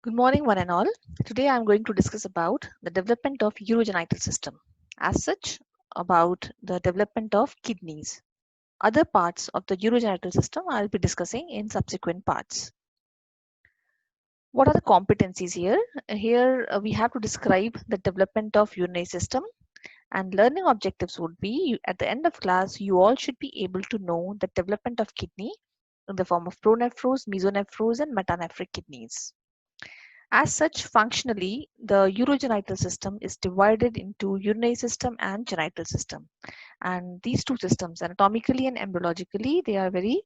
Good morning, one and all. Today I am going to discuss about the development of urogenital system. As such, about the development of kidneys. Other parts of the urogenital system I will be discussing in subsequent parts. What are the competencies here? Here we have to describe the development of urinary system, and learning objectives would be at the end of class you all should be able to know the development of kidney in the form of pronephros, mesonephros and metanephric kidneys. As such, functionally, the urogenital system is divided into urinary system and genital system. And these two systems, anatomically and embryologically, they are very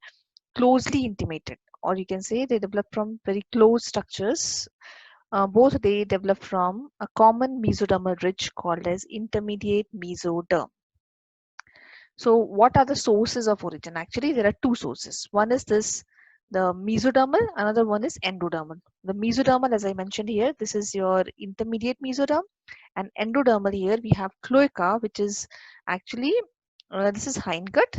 closely intimated, or you can say they develop from very close structures. Both they develop from a common mesodermal ridge called as intermediate mesoderm. So what are the sources of origin? Actually, there are two sources. One is this, the mesodermal, another one is endodermal. The mesodermal, as I mentioned here, this is your intermediate mesoderm, and endodermal here we have cloaca, which is actually, this is hindgut.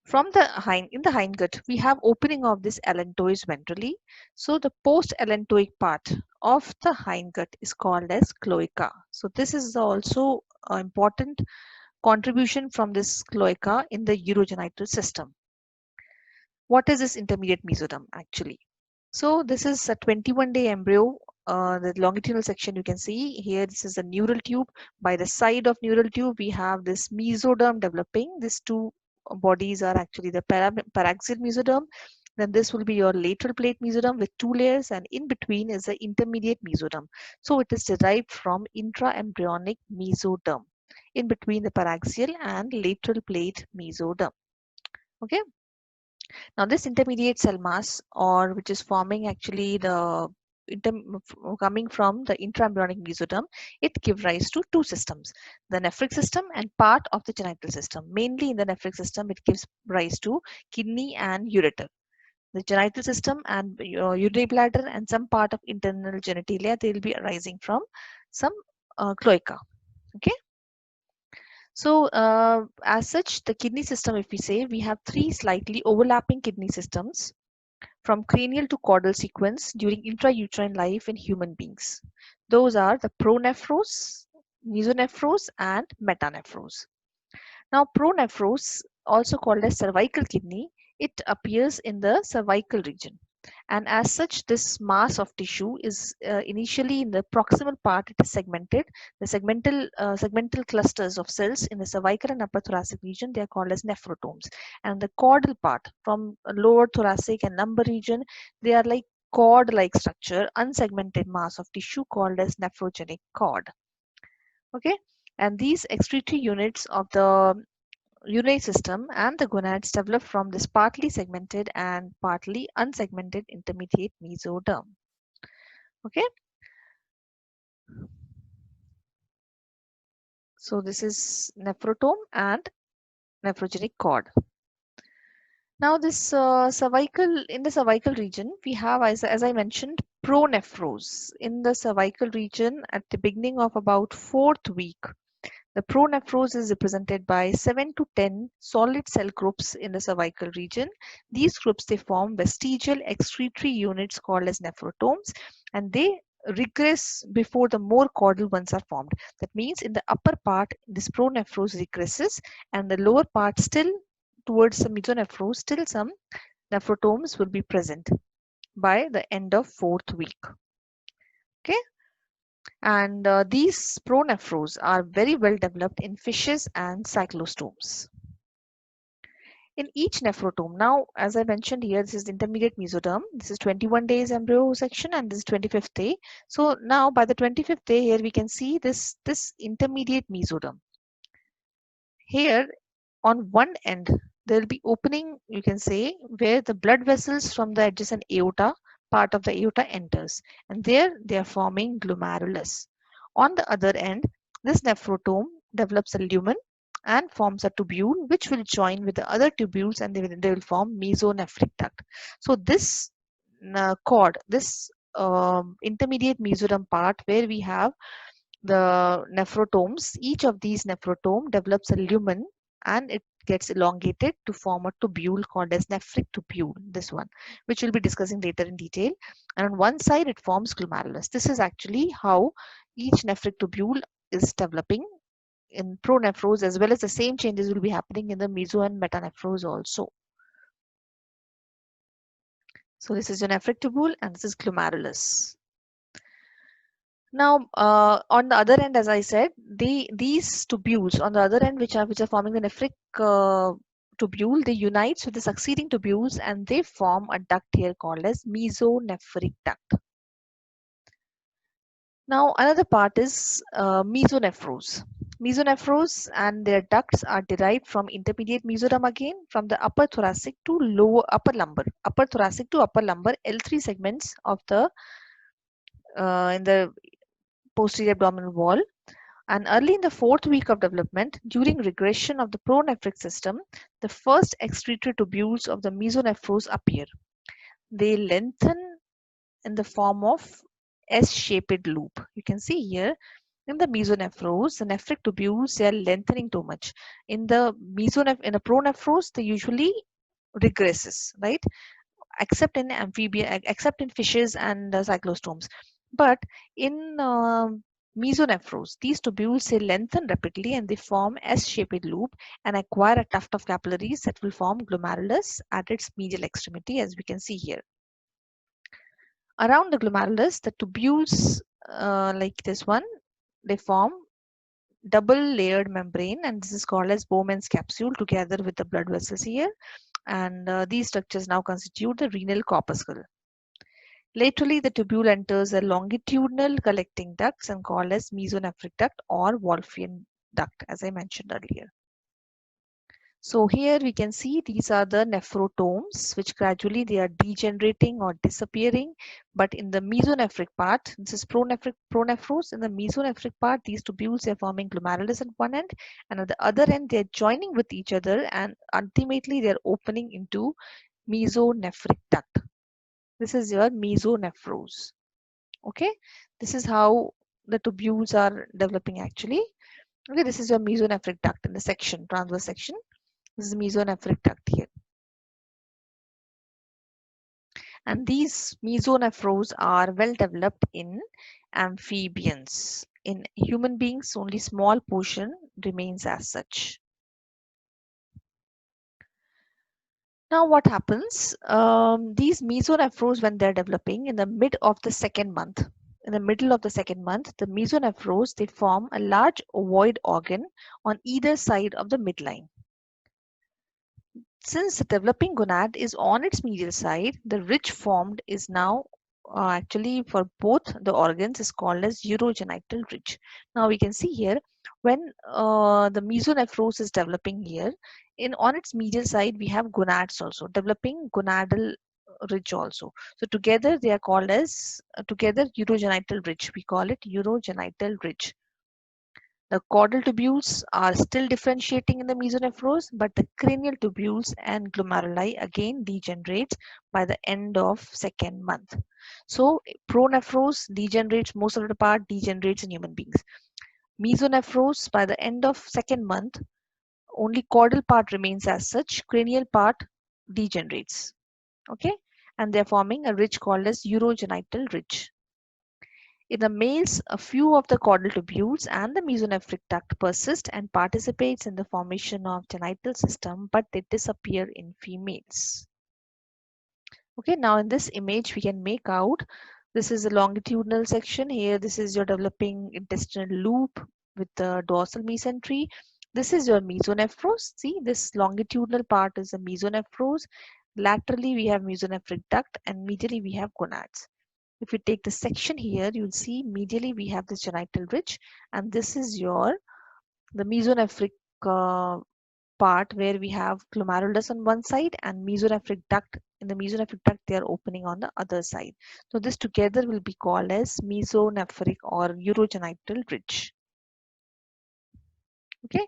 From the in the hindgut, we have opening of this allantois ventrally. So the post-allantoic part of the hindgut is called as cloaca. So this is also important contribution from this cloaca in the urogenital system. What is this intermediate mesoderm actually? So this is a 21-day embryo. The longitudinal section you can see here. This is a neural tube. By the side of neural tube, we have this mesoderm developing. These two bodies are actually the paraxial mesoderm. Then this will be your lateral plate mesoderm with two layers, and in between is the intermediate mesoderm. So it is derived from intraembryonic mesoderm in between the paraxial and lateral plate mesoderm. Okay. Now this intermediate cell mass, or which is forming actually the coming from the intraembryonic mesoderm, it gives rise to two systems, the nephric system and part of the genital system. Mainly in the nephric system, it gives rise to kidney and ureter. The genital system and urinary bladder and some part of internal genitalia, they will be arising from some cloaca. Okay. So as such, the kidney system, if we say, we have three slightly overlapping kidney systems from cranial to caudal sequence during intrauterine life in human beings. Those are the pronephros, mesonepros and metanephros. Now pronephros, also called as cervical kidney, it appears in the cervical region. And as such, this mass of tissue is initially in the proximal part, it is segmented. The segmental clusters of cells in the cervical and upper thoracic region, they are called as nephrotomes. And the caudal part from lower thoracic and lumbar region, they are like cord-like structure, unsegmented mass of tissue called as nephrogenic cord. Okay, and these excretory units of the urinary system and the gonads develop from this partly segmented and partly unsegmented intermediate mesoderm. Okay. So this is nephrotome and nephrogenic cord. Now this in the cervical region, we have, as I mentioned, pronephros. In the cervical region, at the beginning of about 4th week, the pronephros is represented by 7 to 10 solid cell groups in the cervical region. These groups, they form vestigial excretory units called as nephrotomes, and they regress before the more caudal ones are formed. That means in the upper part, this pronephros regresses, and the lower part still towards the mesonephros, still some nephrotomes will be present by the end of 4th week. Okay. And these pronephros are very well developed in fishes and cyclostomes. In each nephrotome, now as I mentioned here, this is the intermediate mesoderm. This is 21 days embryo section, and this is 25th day. So now by the 25th day here we can see this intermediate mesoderm. Here on one end there will be opening, you can say, where the blood vessels from the adjacent aorta, part of the aorta, enters, and there they are forming glomerulus. On the other end, this nephrotome develops a lumen and forms a tubule which will join with the other tubules, and they will form mesonephric duct. So this cord, this intermediate mesoderm part where we have the nephrotomes, each of these nephrotome develops a lumen, and it gets elongated to form a tubule called as nephric tubule, this one, which we'll be discussing later in detail. And on one side it forms glomerulus. This is actually how each nephric tubule is developing in pronephros, as well as the same changes will be happening in the meso and metanephros also. So this is your nephric tubule and this is glomerulus. Now, on the other end, as I said, these tubules on the other end, which are forming the nephric tubule, they unite with the succeeding tubules and they form a duct here called as mesonephric duct. Now, another part is mesonephros. Mesonephros and their ducts are derived from intermediate mesoderm again, from the upper thoracic to lower upper lumbar, upper thoracic to upper lumbar L3 segments of the in the posterior abdominal wall. And early in the 4th week of development, during regression of the pronephric system, the first excretory tubules of the mesonephros appear. They lengthen in the form of S-shaped loop. You can see here in the mesonephros, the nephric tubules, they are lengthening too much. In the pronephros, they usually regresses, right? Except in amphibia, except in fishes and cyclostomes. But in mesonephros, these tubules they lengthen rapidly and they form S-shaped loop and acquire a tuft of capillaries that will form glomerulus at its medial extremity, as we can see here. Around the glomerulus, the tubules like this one, they form double layered membrane, and this is called as Bowman's capsule together with the blood vessels here. And these structures now constitute the renal corpuscle. Laterally, the tubule enters a longitudinal collecting ducts and called as mesonephric duct or Wolffian duct, as I mentioned earlier. So here we can see these are the nephrotomes, which gradually they are degenerating or disappearing. But in the mesonephric part, this is pronephros. In the mesonephric part, these tubules are forming glomerulus at one end, and at the other end they are joining with each other, and ultimately they are opening into mesonephric duct. This is your mesonephros. Okay, this is how the tubules are developing actually. Okay, this is your mesonephric duct in the section, transverse section. This is mesonephric duct here. And these mesonephros are well developed in amphibians. In human beings, only small portion remains as such. Now what happens? These mesonephros, when they're developing in the mid of the second month, in the middle of the second month, the mesonephros, they form a large ovoid organ on either side of the midline. Since the developing gonad is on its medial side, the ridge formed is now actually for both the organs is called as urogenital ridge. Now we can see here when the mesonephros is developing here, on its medial side we have gonads also developing gonadal ridge also. So together they are called as together urogenital ridge. We call it urogenital ridge. The caudal tubules are still differentiating in the mesonephros, but the cranial tubules and glomeruli again degenerates by the end of second month. So pronephros degenerates, most of the part degenerates in human beings. Mesonephros by the end of second month, only caudal part remains as such, cranial part degenerates. Okay, and they're forming a ridge called as urogenital ridge. In the males, a few of the caudal tubules and the mesonephric duct persist and participates in the formation of genital system, but they disappear in females. Okay, now in this image we can make out, this is a longitudinal section here. This is your developing intestinal loop with the dorsal mesentery. This is your mesonephros. See, this longitudinal part is the mesonephros. Laterally we have mesonephric duct and medially we have gonads. If you take the section here, you'll see medially we have this genital ridge, and this is the mesonephric part where we have glomerulus on one side and mesonephric duct. In the mesonephric duct, they are opening on the other side. So this together will be called as mesonephric or urogenital ridge. Okay,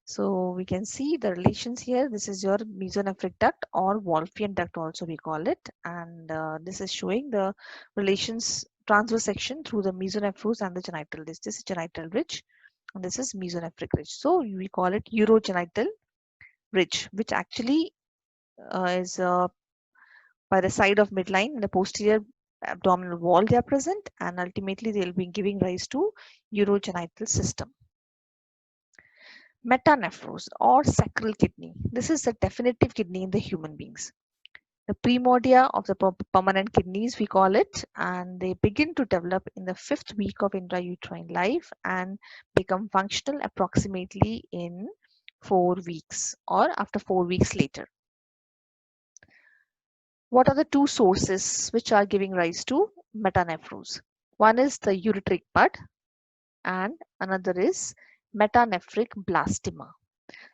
so we can see the relations here. This is your mesonephric duct or Wolffian duct also we call it, and this is showing the relations transverse section through the mesonephros and the genital ridge. This is genital ridge and this is mesonephric ridge. So we call it urogenital ridge, which actually is by the side of midline in the posterior abdominal wall they are present, and ultimately they will be giving rise to urogenital system. Metanephros or sacral kidney. This is the definitive kidney in the human beings. The primordia of the permanent kidneys we call it, and they begin to develop in the 5th week of intrauterine life and become functional approximately in 4 weeks or after 4 weeks later. What are the two sources which are giving rise to metanephros? One is the ureteric bud and another is metanephric blastema.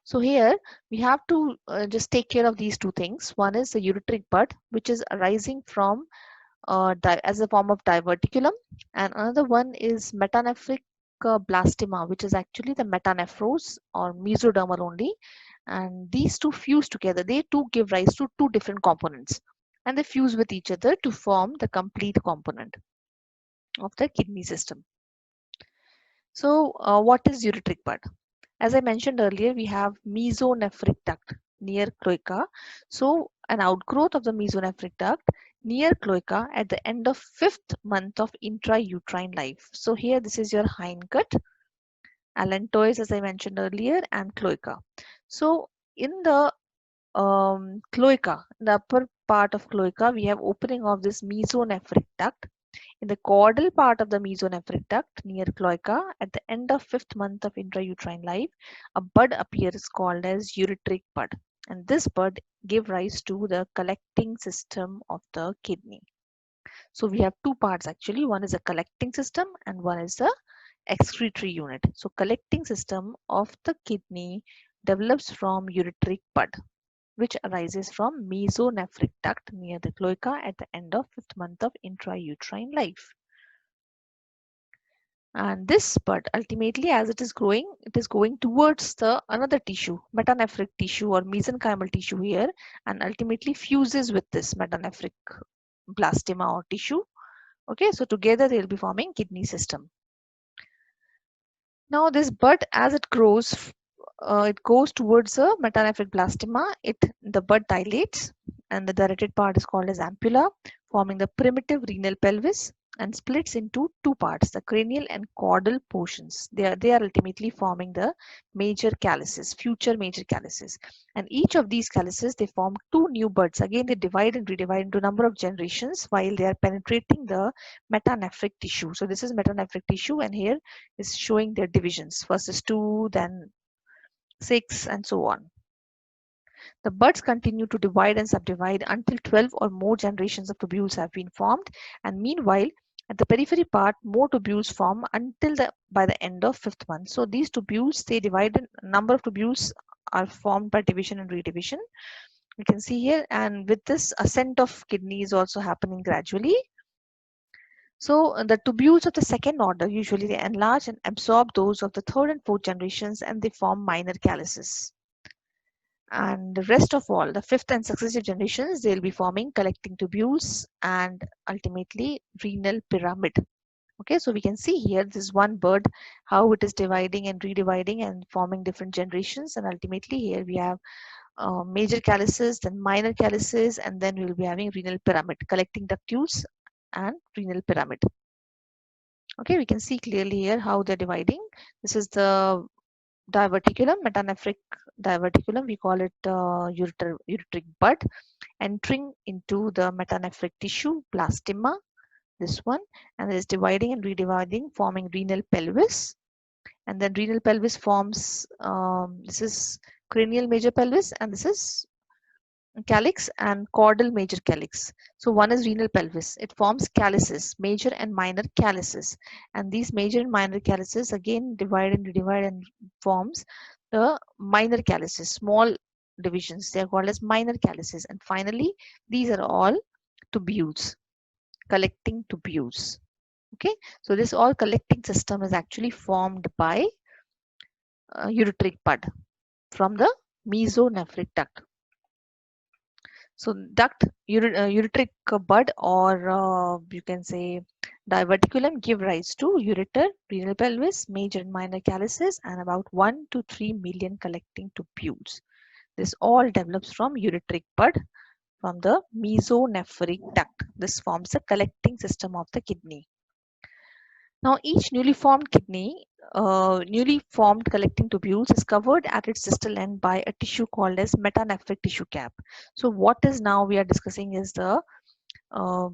So here we have to just take care of these two things. One is the ureteric bud, which is arising from as a form of diverticulum, and another one is metanephric blastema, which is actually the metanephros or mesodermal only. And these two fuse together. They too give rise to two different components, and they fuse with each other to form the complete component of the kidney system. So what is ureteric bud? As I mentioned earlier, we have mesonephric duct near cloaca. So an outgrowth of the mesonephric duct near cloaca at the end of 5th month of intrauterine life. So here this is your hindgut, allantois as I mentioned earlier, and cloaca. So in the cloaca, in the upper part of cloaca, we have opening of this mesonephric duct. In the caudal part of the mesonephric duct near cloaca, at the end of 5th month of intrauterine life, a bud appears called as ureteric bud. And this bud give rise to the collecting system of the kidney. So we have two parts actually. One is a collecting system and one is the excretory unit. So collecting system of the kidney develops from ureteric bud, which arises from mesonephric duct near the cloaca at the end of 5th month of intrauterine life. And this bud ultimately, as it is going towards the another tissue, metanephric tissue or mesenchymal tissue here, and ultimately fuses with this metanephric blastema or tissue. Okay, so together they will be forming kidney system. Now this bud, as it grows, it goes towards a metanephric blastema. The bud dilates, and the dilated part is called as ampulla, forming the primitive renal pelvis, and splits into two parts, the cranial and caudal portions. They are ultimately forming the major calyces, future major calyces. And each of these calyces, they form two new buds. Again, they divide and redivide into a number of generations while they are penetrating the metanephric tissue. So this is metanephric tissue, and here is showing their divisions. First is 2, then 6, and so on. The buds continue to divide and subdivide until 12 or more generations of tubules have been formed, and meanwhile at the periphery part more tubules form until by the end of 5th month. So these tubules, they divide, a number of tubules are formed by division and redivision. You can see here, and with this ascent of kidney is also happening gradually. So the tubules of the second order usually they enlarge and absorb those of the 3rd and 4th generations, and they form minor calyces. And the rest of all, the 5th and successive generations, they'll be forming collecting tubules and ultimately renal pyramid. Okay, so we can see here this one bird, how it is dividing and redividing and forming different generations, and ultimately here we have major calyces, then minor calyces, and then we will be having renal pyramid, collecting ductules and renal pyramid. Okay, we can see clearly here how they're dividing. This is the diverticulum, metanephric diverticulum, we call it ureteric bud, entering into the metanephric tissue, blastema, this one, and it is dividing and redividing, forming renal pelvis. And then renal pelvis forms, this is cranial major pelvis, and this is calyx and caudal major calyx. So one is renal pelvis. It forms calyces, major and minor calyces. And these major and minor calyces again divide and redivide and forms the minor calyces, small divisions. They are called as minor calyces. And finally, these are all tubules, collecting tubules. Okay, so this all collecting system is actually formed by ureteric bud from the mesonephric duct. So duct, ureteric bud, or you can say diverticulum, give rise to ureter, renal pelvis, major and minor calyces, and about 1 to 3 million collecting tubules. This all develops from ureteric bud from the mesonephric duct. This forms the collecting system of the kidney. Now, each newly formed kidney, newly formed collecting tubules is covered at its distal end by a tissue called as metanephric tissue cap. So, what is now we are discussing is the uh,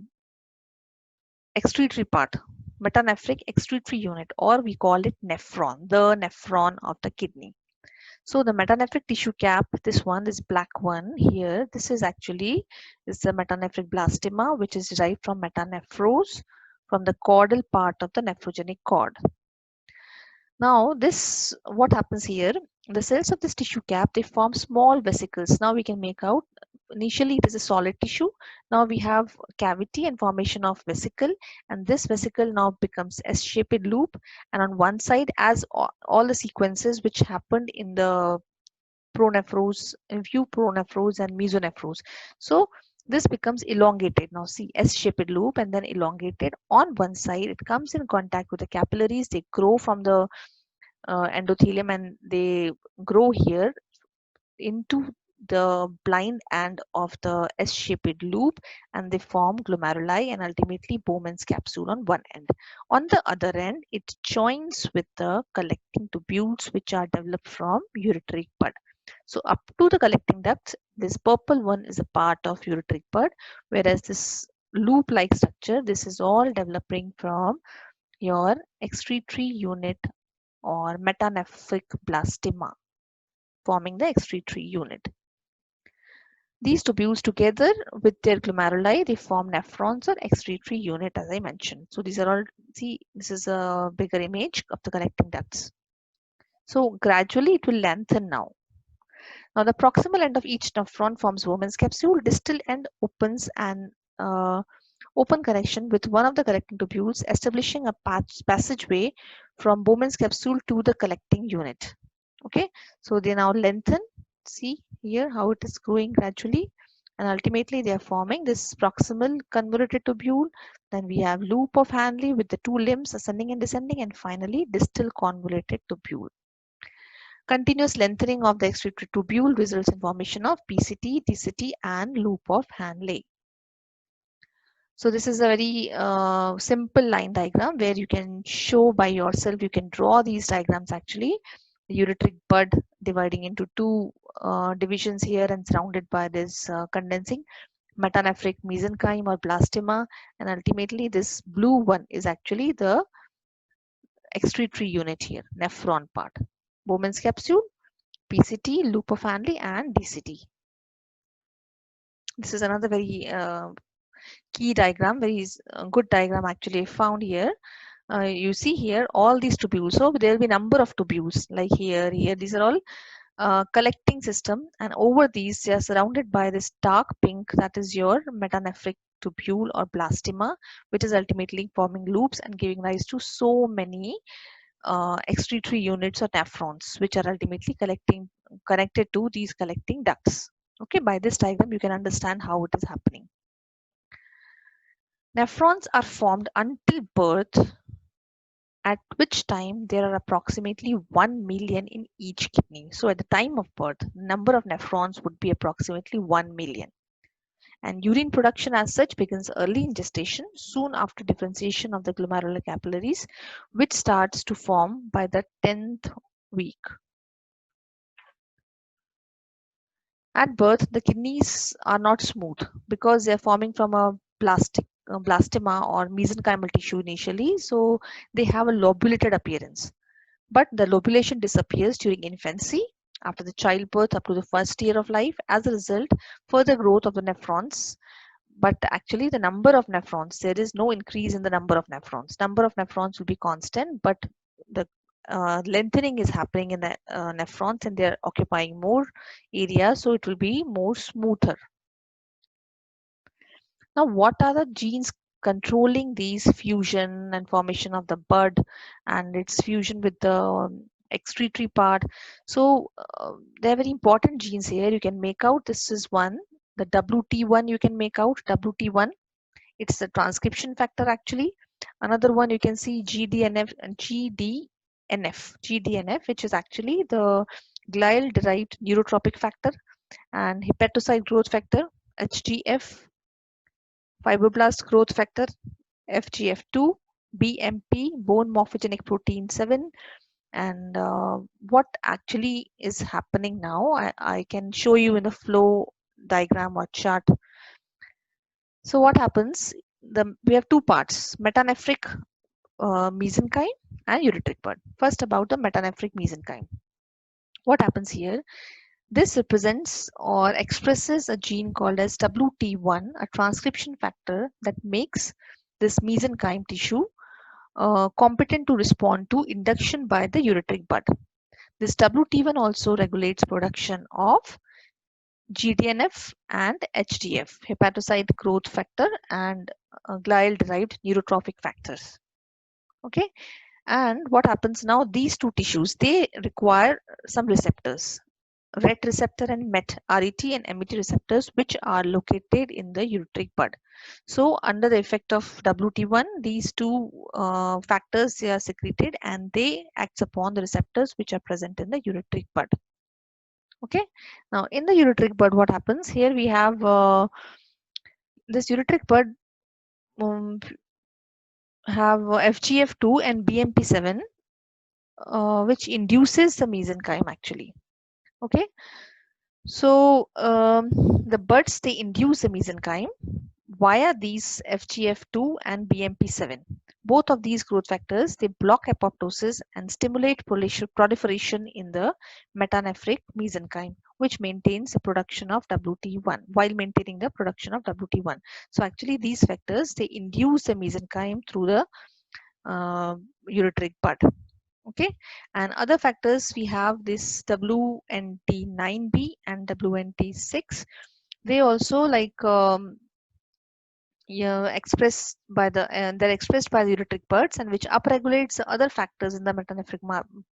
excretory part, metanephric excretory unit, or we call it nephron, the nephron of the kidney. So the metanephric tissue cap, this one, this black one here, this is actually is the metanephric blastema, which is derived from metanephros, from the caudal part of the nephrogenic cord. Now this, what happens here, the cells of this tissue cap, they form small vesicles. Now we can make out, initially it is a solid tissue. Now we have cavity and formation of vesicle, and this vesicle now becomes S-shaped loop, and on one side, as all the sequences which happened in the pronephros, in few pronephros and mesonephros. So this becomes elongated. Now see, S-shaped loop and then elongated on one side. It comes in contact with the capillaries. They grow from the endothelium and they grow here into the blind end of the S-shaped loop, and they form glomeruli and ultimately Bowman's capsule on one end. On the other end, it joins with the collecting tubules which are developed from ureteric bud. So up to the collecting ducts, this purple one is a part of ureteric bud, whereas this loop-like structure, this is all developing from your excretory unit or metanephric blastema, forming the excretory unit. These tubules together with their glomeruli, they form nephrons or excretory unit, as I mentioned. So these are all, see, this is a bigger image of the collecting ducts. So gradually it will lengthen now. Now the proximal end of each nephron forms Bowman's capsule. Distal end opens an open connection with one of the collecting tubules, establishing a passageway from Bowman's capsule to the collecting unit. Okay, so they now lengthen. See here how it is growing gradually, and ultimately they are forming this proximal convoluted tubule. Then we have loop of Hanley with the two limbs ascending and descending, and finally distal convoluted tubule. Continuous lengthening of the excretory tubule results in formation of PCT, DCT, and loop of Hanley. So this is a very simple line diagram where you can show by yourself, you can draw these diagrams actually. The ureteric bud dividing into two divisions here and surrounded by this condensing metanephric mesenchyme or blastema, and ultimately this blue one is actually the excretory unit here, nephron part. Bowman's capsule, PCT, loop of Hanley, and DCT. This is another very key diagram, very good diagram actually found here. You see here all these tubules. So there will be number of tubules like here. These are all collecting system, and over these they are surrounded by this dark pink, that is your metanephric tubule or blastema, which is ultimately forming loops and giving rise to so many excretory units or nephrons, which are ultimately connected to these collecting ducts. Okay, by this diagram you can understand how it is happening. Nephrons are formed until birth, at which time there are approximately 1 million in each kidney. So at the time of birth, number of nephrons would be approximately 1 million. And urine production as such begins early in gestation, soon after differentiation of the glomerular capillaries, which starts to form by the 10th week. At birth, the kidneys are not smooth because they are forming from a blastema or mesenchymal tissue initially, so they have a lobulated appearance. But the lobulation disappears during infancy, after the childbirth up to the first year of life. As a result, further growth of the nephrons, but actually the number of nephrons, there is no increase in the number of nephrons. Number of nephrons will be constant, but the lengthening is happening in the nephrons, and they are occupying more area, so it will be more smoother. Now, what are the genes controlling these fusion and formation of the bud and its fusion with the excretory part? So they are very important genes here. You can make out, this is one, the WT1 you can make out, WT1. It's the transcription factor actually. Another one you can see GDNF and GDNF, which is actually the glial derived neurotropic factor. and hepatocyte growth factor, HGF, fibroblast growth factor, FGF2, BMP, bone morphogenic protein 7. And what actually is happening now, I can show you in the flow diagram or chart. So what happens, we have two parts, metanephric mesenchyme and ureteric bud. First, about the metanephric mesenchyme. What happens here? This represents or expresses a gene called as WT1, a transcription factor that makes this mesenchyme tissue competent to respond to induction by the ureteric bud. This WT1 also regulates production of GDNF and HDF, hepatocyte growth factor, and glial-derived neurotrophic factors. Okay, and what happens now? These two tissues, they require some receptors, RET receptor and RET and MET receptors, which are located in the ureteric bud. So under the effect of WT1, these two factors, they are secreted and they act upon the receptors which are present in the ureteric bud. Okay, now in the ureteric bud, what happens here? We have this ureteric bud have FGF2 and BMP7, which induces the mesenchyme actually. Okay, so the buds, they induce the mesenchyme via these FGF2 and BMP7. Both of these growth factors, they block apoptosis and stimulate proliferation in the metanephric mesenchyme, which maintains the production of WT1 while maintaining the production of WT1. So actually these factors, they induce the mesenchyme through the ureteric bud. Okay, and other factors, we have this WNT9B and WNT6. They also like expressed by they're expressed by the ureteric buds, and which upregulates the other factors in the metanephric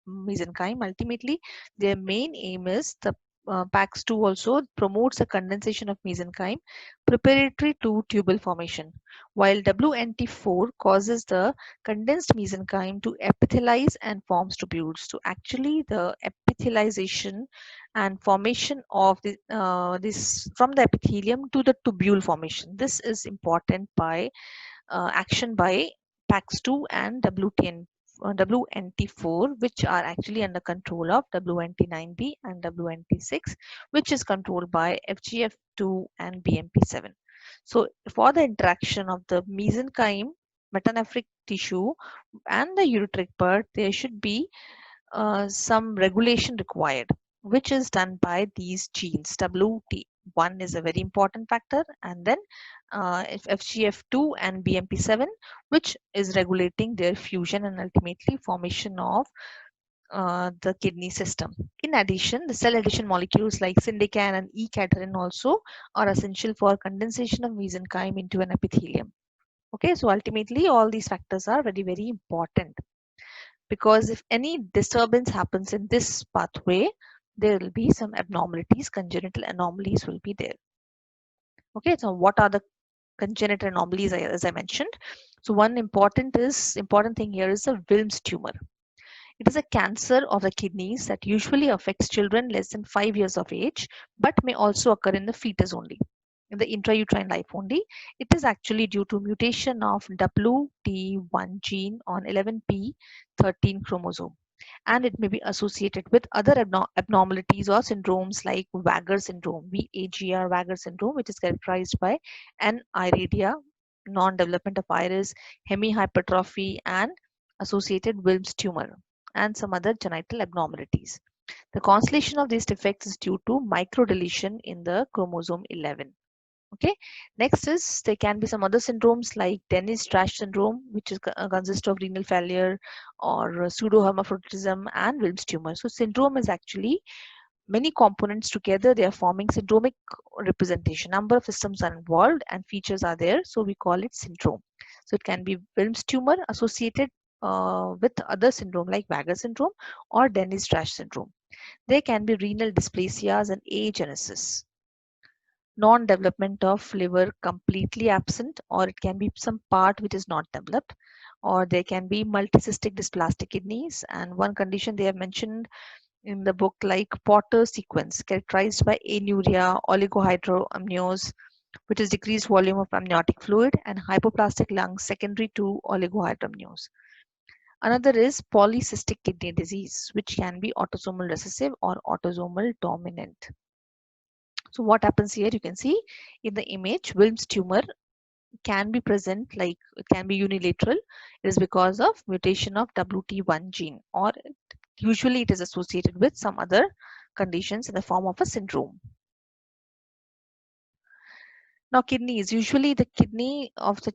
mesenchyme. Ultimately, their main aim is the PAX2 also promotes the condensation of mesenchyme preparatory to tubule formation, while WNT4 causes the condensed mesenchyme to epithelize and forms tubules. So actually the epithelialization and formation of this from the epithelium to the tubule formation. This is important by action by PAX2 and WNT4, which are actually under control of WNT9B and WNT6, which is controlled by FGF2 and BMP7. So for the interaction of the mesenchyme, metanephric tissue, and the ureteric bud, there should be some regulation required, which is done by these genes. WT1 is a very important factor, and then FGF2 and BMP7, which is regulating their fusion and ultimately formation of the kidney system. In addition, the cell adhesion molecules like syndecan and E-cadherin also are essential for condensation of mesenchyme into an epithelium. Okay, so ultimately all these factors are very, very important, because if any disturbance happens in this pathway, there will be some abnormalities, congenital anomalies will be there. Okay, so what are the congenital anomalies, as I mentioned? So one important thing here is a Wilms tumor. It is a cancer of the kidneys that usually affects children less than 5 years of age, but may also occur in the fetus only, in the intrauterine life only. It is actually due to mutation of WT1 gene on 11p13 chromosome, and it may be associated with other abnormalities or syndromes like Wagner syndrome, VAGR Wagner syndrome, which is characterized by aniridia, non-development of iris, hemihypertrophy, and associated Wilms tumor, and some other genital abnormalities. The constellation of these defects is due to microdeletion in the chromosome 11. Okay, next is there can be some other syndromes like Dennis-Trash syndrome, which is consists of renal failure or pseudohermaphroditism and Wilms tumor. So syndrome is actually many components together, they are forming syndromic representation. Number of systems are involved and features are there, so we call it syndrome. So it can be Wilms tumor associated with other syndrome like Wagner syndrome or Dennis-Trash syndrome. There can be renal dysplasias and agenesis. Non-development of liver completely absent, or it can be some part which is not developed, or there can be multicystic dysplastic kidneys. And one condition they have mentioned in the book like Porter's sequence, characterized by anuria, oligohydramnios, which is decreased volume of amniotic fluid, and hypoplastic lungs secondary to oligohydramnios. Another is polycystic kidney disease, which can be autosomal recessive or autosomal dominant. So what happens here, you can see in the image, Wilms tumor can be present, like it can be unilateral. It is because of mutation of WT1 gene, or usually it is associated with some other conditions in the form of a syndrome. Now kidneys, usually the kidney of the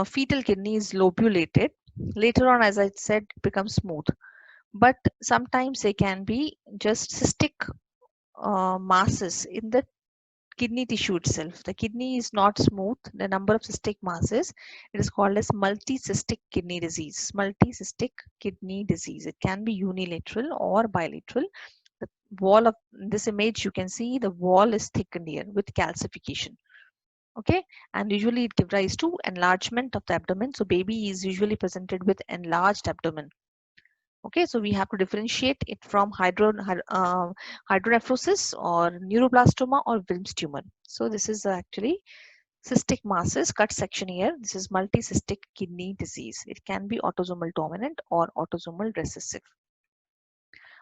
fetal kidney is lobulated. Later on, as I said, it becomes smooth. But sometimes they can be just cystic masses in the kidney tissue itself. The kidney is not smooth. The number of cystic masses, it is called as multicystic kidney disease. Multicystic kidney disease. It can be unilateral or bilateral. The wall of this image, you can see the wall is thickened here with calcification. Okay, and usually it gives rise to enlargement of the abdomen. So baby is usually presented with enlarged abdomen. Okay, so we have to differentiate it from hydronephrosis or neuroblastoma or Wilms tumor. So this is actually cystic masses cut section here. This is multicystic kidney disease. It can be autosomal dominant or autosomal recessive.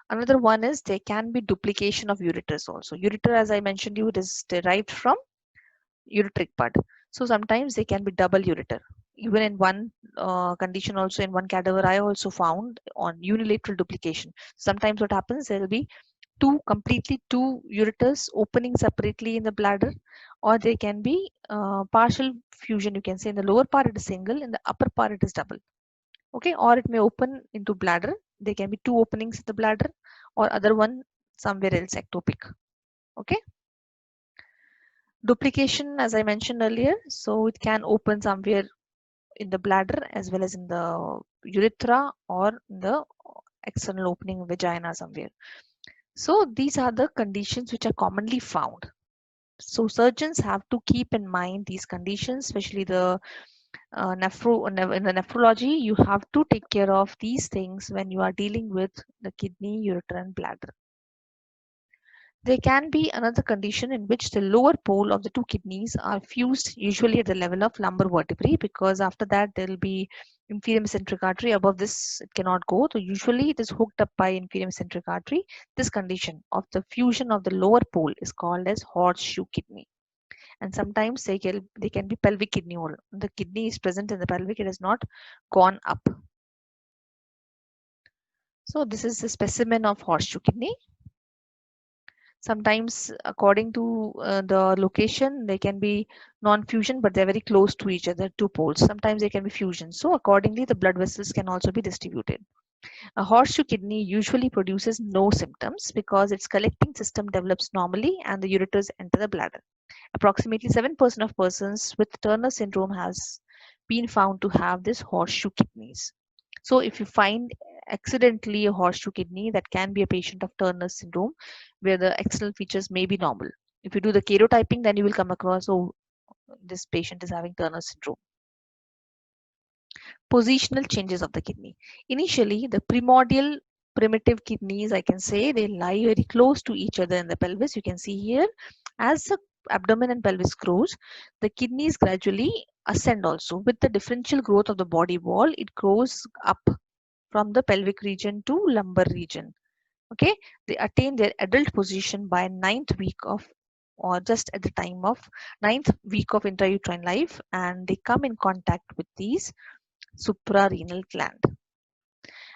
Another one is there can be duplication of ureters also. Ureter, as I mentioned you, it is derived from ureteric bud. So sometimes they can be double ureter. Even in one condition, also in one cadaver, I also found on unilateral duplication. Sometimes what happens, there will be completely two ureters opening separately in the bladder, or there can be partial fusion. You can say in the lower part it is single, in the upper part it is double. Okay, or it may open into bladder. There can be two openings in the bladder, or other one somewhere else, ectopic. Okay. Duplication, as I mentioned earlier, so it can open somewhere in the bladder as well as in the urethra or in the external opening vagina somewhere. So these are the conditions which are commonly found. So surgeons have to keep in mind these conditions, especially the in the nephrology. You have to take care of these things when you are dealing with the kidney, ureter, and bladder. There can be another condition in which the lower pole of the two kidneys are fused, usually at the level of lumbar vertebrae, because after that there will be inferior mesenteric artery. Above this, it cannot go. So usually it is hooked up by inferior mesenteric artery. This condition of the fusion of the lower pole is called as horseshoe kidney. And sometimes they can be pelvic kidney. The kidney is present in the pelvic, it has not gone up. So this is a specimen of horseshoe kidney. Sometimes according to the location, they can be non-fusion, but they're very close to each other, two poles. Sometimes they can be fusion. So accordingly, the blood vessels can also be distributed. A horseshoe kidney usually produces no symptoms because its collecting system develops normally and the ureters enter the bladder. Approximately 7% of persons with Turner syndrome has been found to have this horseshoe kidneys. So if you find accidentally a horseshoe kidney, that can be a patient of Turner syndrome where the external features may be normal. If you do the karyotyping, then you will come across, oh, this patient is having Turner syndrome. Positional changes of the kidney. Initially, the primordial primitive kidneys, I can say, they lie very close to each other in the pelvis. You can see here, as the abdomen and pelvis grows, the kidneys gradually ascend also. With the differential growth of the body wall, it grows up from the pelvic region to lumbar region. Okay, they attain their adult position by ninth week of, or just at the time of ninth week of intrauterine life, and they come in contact with these suprarenal gland.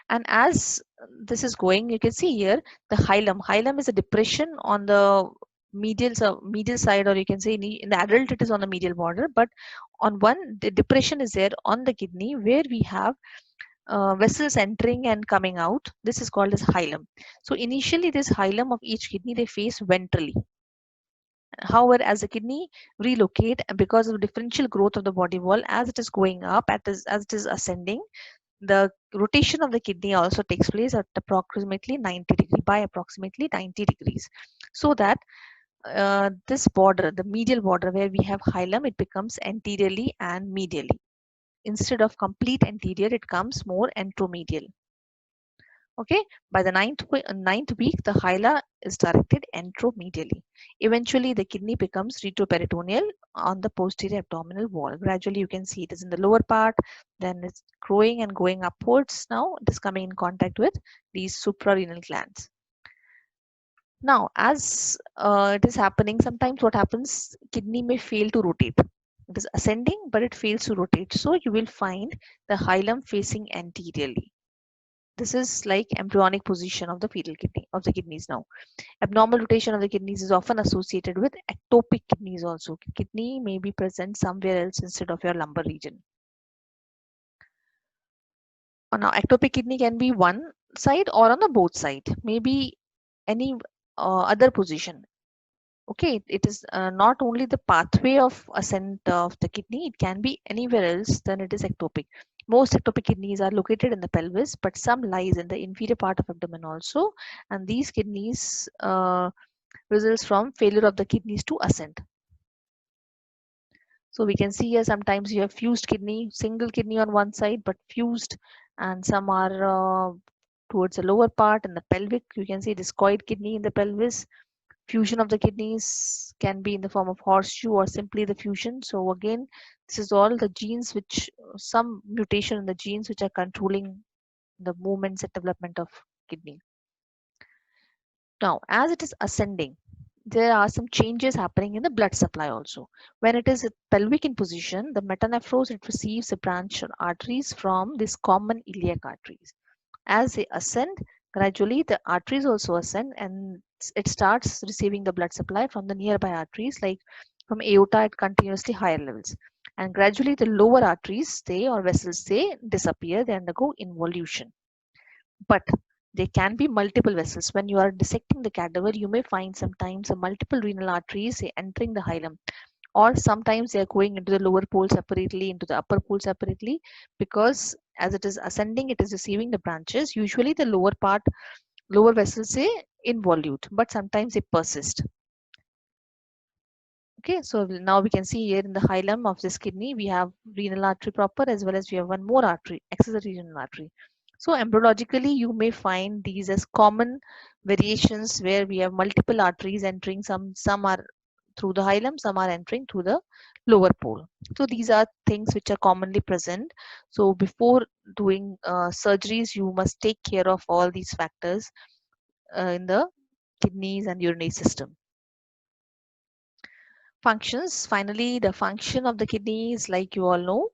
And as this is going, you can see here the hilum. Hilum is a depression on the medial side, or you can say in the adult it is on the medial border, but on one, the depression is there on the kidney where we have vessels entering and coming out. This is called as hilum. So initially this hilum of each kidney, they face ventrally. However, as the kidney relocate, and because of the differential growth of the body wall, as it is going up, as it is ascending, the rotation of the kidney also takes place at approximately 90 degrees, by approximately 90 degrees. So that this border, the medial border where we have hilum, it becomes anteriorly and medially. Instead of complete anterior, it comes more anteromedial. Okay, by the ninth week, the hyla is directed enteromedially. Eventually, the kidney becomes retroperitoneal on the posterior abdominal wall. Gradually, you can see it is in the lower part, then it's growing and going upwards. Now, it is coming in contact with these suprarenal glands. Now, as it is happening, sometimes what happens, kidney may fail to rotate. It is ascending, but it fails to rotate. So, you will find the hilum facing anteriorly. This is like embryonic position of the fetal kidney, of the kidneys now. Abnormal rotation of the kidneys is often associated with ectopic kidneys also. Kidney may be present somewhere else instead of your lumbar region. Now, ectopic kidney can be one side or on the both side, maybe any other position. Okay, it is not only the pathway of ascent of the kidney, it can be anywhere else than it is ectopic. Most ectopic kidneys are located in the pelvis, but some lies in the inferior part of abdomen also, and these kidneys results from failure of the kidneys to ascend. So we can see here sometimes you have fused kidney, single kidney on one side, but fused, and some are towards the lower part and the pelvic. You can see discoid kidney in the pelvis. Fusion of the kidneys can be in the form of horseshoe or simply the fusion. So again, this is all the genes which some mutation in the genes which are controlling the movements and development of kidney. Now, as it is ascending, there are some changes happening in the blood supply also. When it is pelvic in position, the metanephros, it receives the branch arteries from these common iliac arteries. As they ascend, gradually the arteries also ascend and it starts receiving the blood supply from the nearby arteries, like from aorta at continuously higher levels. And gradually the lower arteries, they or vessels, they disappear, they undergo involution. But there can be multiple vessels. When you are dissecting the cadaver, you may find sometimes a multiple renal arteries entering the hilum, or sometimes they are going into the lower pole separately, into the upper pole separately, because as it is ascending, it is receiving the branches. Usually the lower vessels say involute, but sometimes they persist. Okay, so now we can see here in the hilum of this kidney, we have renal artery proper, as well as we have one more artery, accessory renal artery. So embryologically, you may find these as common variations where we have multiple arteries entering. Some are through the hilum, some are entering through the lower pole. So these are things which are commonly present. So before doing surgeries, you must take care of all these factors in the kidneys and urinary system. Functions. Finally, the function of the kidney is, like you all know,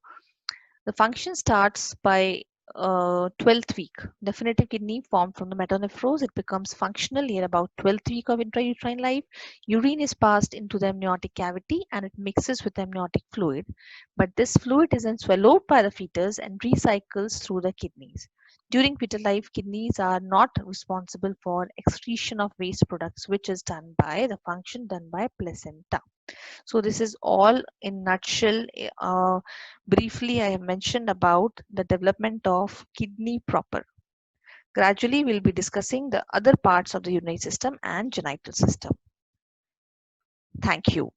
the function starts by 12th week. Definitive kidney formed from the Metanephros. It becomes functional near about 12th week of intrauterine life. Urine is passed into the amniotic cavity and it mixes with amniotic fluid. But this fluid is then swallowed by the fetus and recycles through the kidneys. During fetal life, kidneys are not responsible for excretion of waste products, which is done by the function done by placenta. So this is all in nutshell. Briefly, I have mentioned about the development of kidney proper. Gradually, we'll be discussing the other parts of the urinary system and genital system. Thank you.